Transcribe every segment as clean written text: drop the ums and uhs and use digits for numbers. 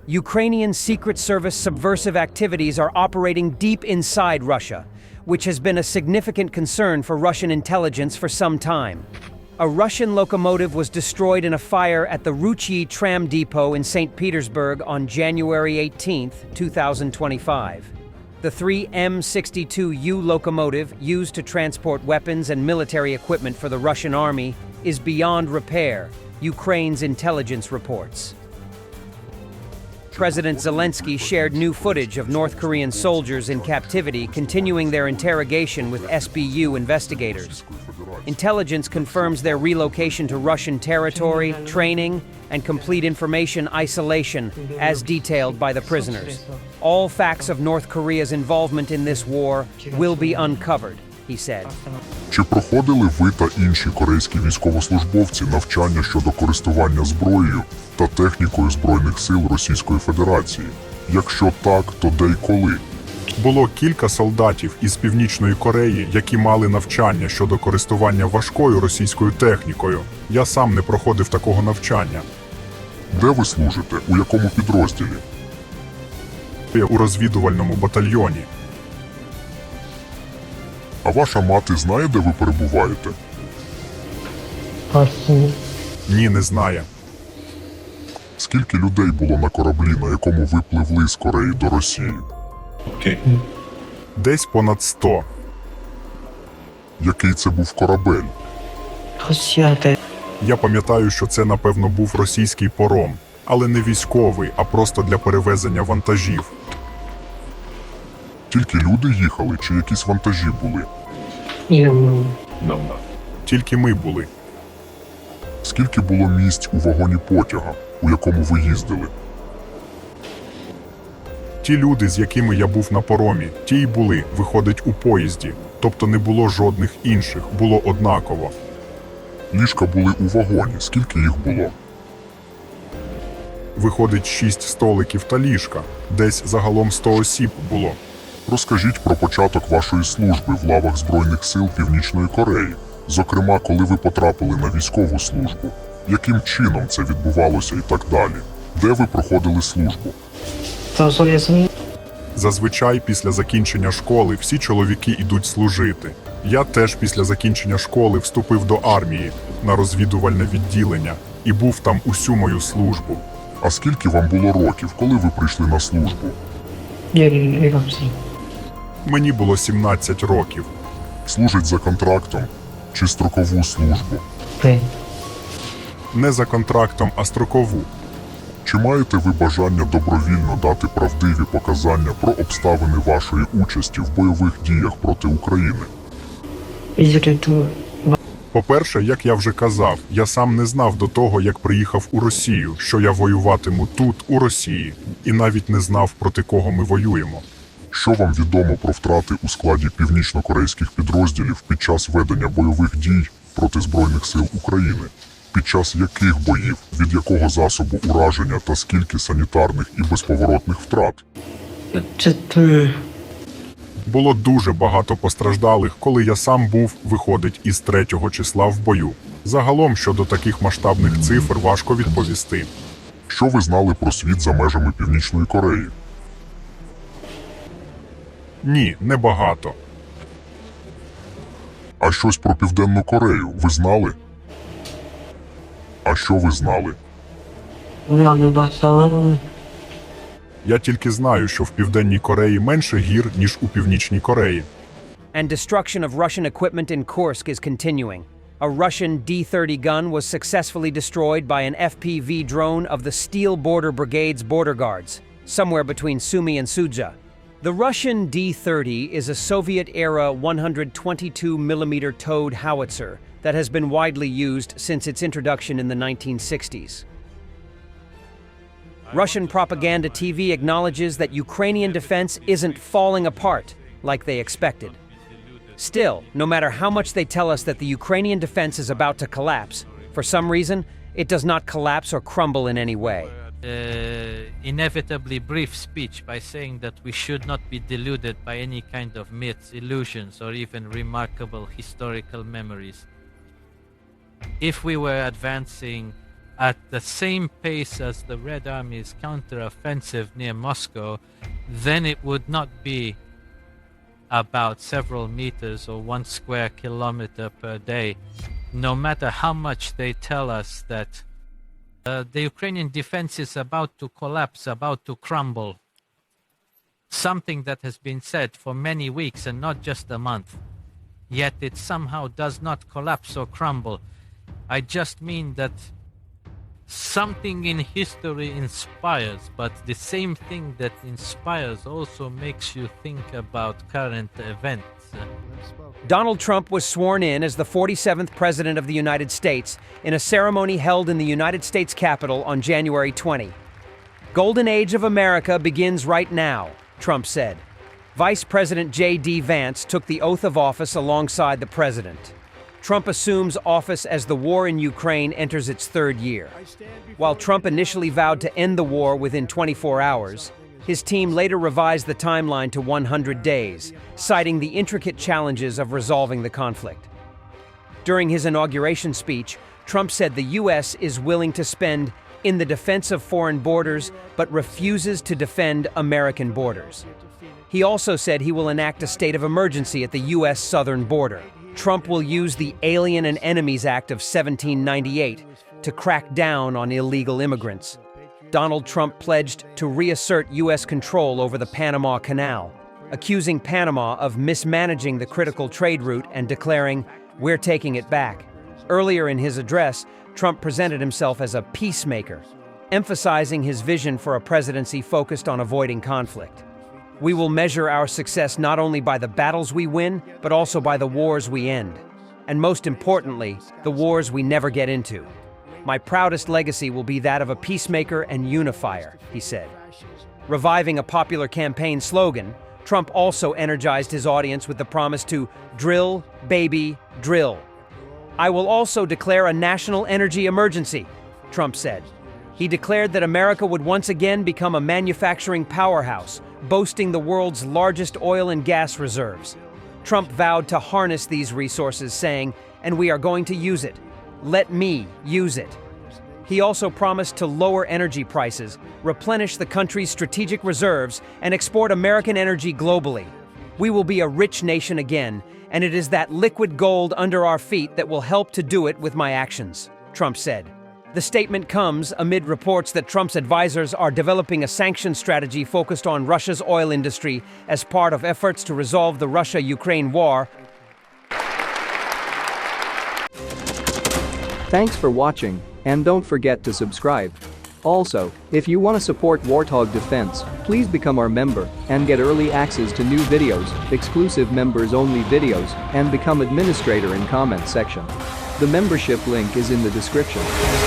Ukrainian Secret Service subversive activities are operating deep inside Russia, which has been a significant concern for Russian intelligence for some time. A Russian locomotive was destroyed in a fire at the Ruchyi tram depot in St. Petersburg on January 18, 2025. The 3 M62U locomotive, used to transport weapons and military equipment for the Russian army, is beyond repair, Ukraine's intelligence reports. President Zelensky shared new footage of North Korean soldiers in captivity continuing their interrogation with SBU investigators. Intelligence confirms their relocation to Russian territory, training, and complete information isolation, as detailed by the prisoners. All facts of North Korea's involvement in this war will be uncovered, he said. Чи проходили ви та інші корейські військовослужбовці навчання щодо користування зброєю та технікою Збройних сил Російської Федерації? Якщо так, то де й коли? Було кілька солдатів із Північної Кореї, які мали навчання щодо користування важкою російською технікою. Я сам не проходив такого навчання. Де ви служите? У якому підрозділі? У розвідувальному батальйоні. А ваша мати знає, де ви перебуваєте? Ні, не знає. Скільки людей було на кораблі, на якому ви пливли з Кореї до Росії? Десь понад 100. Який це був корабель? Я пам'ятаю, що це, напевно, був російський паром, але не військовий, а просто для перевезення вантажів. Тільки люди їхали, чи якісь вантажі були? Тільки ми були. Скільки було місць у вагоні потяга, у якому ви їздили? Ті люди, з якими я був на паромі, ті й були, виходить, у поїзді. Тобто не було жодних інших, було однаково. Ліжка були у вагоні, скільки їх було? Виходить, 6 столиків та ліжка. Десь загалом 100 осіб було. Розкажіть про початок вашої служби в лавах Збройних сил Північної Кореї. Зокрема, коли ви потрапили на військову службу. Яким чином це відбувалося і так далі? Де ви проходили службу? Зазвичай після закінчення школи всі чоловіки йдуть служити. Я теж після закінчення школи вступив до армії на розвідувальне відділення і був там усю мою службу. А скільки вам було років, коли ви прийшли на службу? Мені було 17 років. Служить за контрактом чи строкову службу? Не за контрактом, а строкову. Чи маєте ви бажання добровільно дати правдиві показання про обставини вашої участі в бойових діях проти України? По-перше, як я вже казав, я сам не знав до того, як приїхав у Росію, що я воюватиму тут, у Росії, і навіть не знав, проти кого ми воюємо. Що вам відомо про втрати у складі північно-корейських підрозділів під час ведення бойових дій проти Збройних сил України? Під час яких боїв, від якого засобу ураження та скільки санітарних і безповоротних втрат? Було дуже багато постраждалих, коли я сам був, виходить, із 3-го числа в бою. Загалом, щодо таких масштабних цифр, важко відповісти. Що ви знали про світ за межами Північної Кореї? Ні, небагато. А щось про Південну Корею ви знали? А що ви знали? Я тільки знаю, що в Південній Кореї менше гір, ніж у Північній Кореї. And destruction of Russian equipment in Kursk is continuing. A Russian D-30 gun was successfully destroyed by an FPV drone of the Steel Border Brigade's border guards, somewhere between Sumy and Sudzha. The Russian D-30 is a Soviet-era 122mm towed howitzer that has been widely used since its introduction in the 1960s. Russian propaganda TV acknowledges that Ukrainian defense isn't falling apart like they expected. Still, no matter how much they tell us that the Ukrainian defense is about to collapse, for some reason, it does not collapse or crumble in any way. Inevitably brief speech by saying that we should not be deluded by any kind of myths, illusions, or even remarkable historical memories. If we were advancing at the same pace as the Red Army's counteroffensive near Moscow, then it would not be about several meters or 1 square kilometer per day, no matter how much they tell us that the Ukrainian defense is about to collapse, about to crumble. Something that has been said for many weeks and not just a month. Yet it somehow does not collapse or crumble. I just mean that something in history inspires, but the same thing that inspires also makes you think about current events. Donald Trump was sworn in as the 47th President of the United States in a ceremony held in the United States Capitol on January 20. "Golden Age of America begins right now," Trump said. Vice President J.D. Vance took the oath of office alongside the president. Trump assumes office as the war in Ukraine enters its 3rd year. While Trump initially vowed to end the war within 24 hours, his team later revised the timeline to 100 days, citing the intricate challenges of resolving the conflict. During his inauguration speech, Trump said the U.S. is willing to spend in the defense of foreign borders, but refuses to defend American borders. He also said he will enact a state of emergency at the U.S. southern border. Trump will use the Alien and Enemies Act of 1798 to crack down on illegal immigrants. Donald Trump pledged to reassert U.S. control over the Panama Canal, accusing Panama of mismanaging the critical trade route and declaring, "We're taking it back." Earlier in his address, Trump presented himself as a peacemaker, emphasizing his vision for a presidency focused on avoiding conflict. "We will measure our success not only by the battles we win, but also by the wars we end. And most importantly, the wars we never get into. My proudest legacy will be that of a peacemaker and unifier," he said. Reviving a popular campaign slogan, Trump also energized his audience with the promise to drill, baby, drill. "I will also declare a national energy emergency," Trump said. He declared that America would once again become a manufacturing powerhouse, boasting the world's largest oil and gas reserves. Trump vowed to harness these resources, saying, "And we are going to use it. Let me use it." He also promised to lower energy prices, replenish the country's strategic reserves, and export American energy globally. "We will be a rich nation again, and it is that liquid gold under our feet that will help to do it with my actions," Trump said. The statement comes amid reports that Trump's advisors are developing a sanction strategy focused on Russia's oil industry as part of efforts to resolve the Russia-Ukraine war. Thanks for watching, and don't forget to subscribe. Also, if you want to support Warthog Defense, please become our member and get early access to new videos, exclusive members-only videos, and become administrator in comment section. The membership link is in the description. Rescues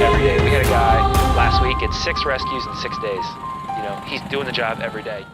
every day. We had a guy last week at 6 rescues in 6 days. You know, he's doing the job every day.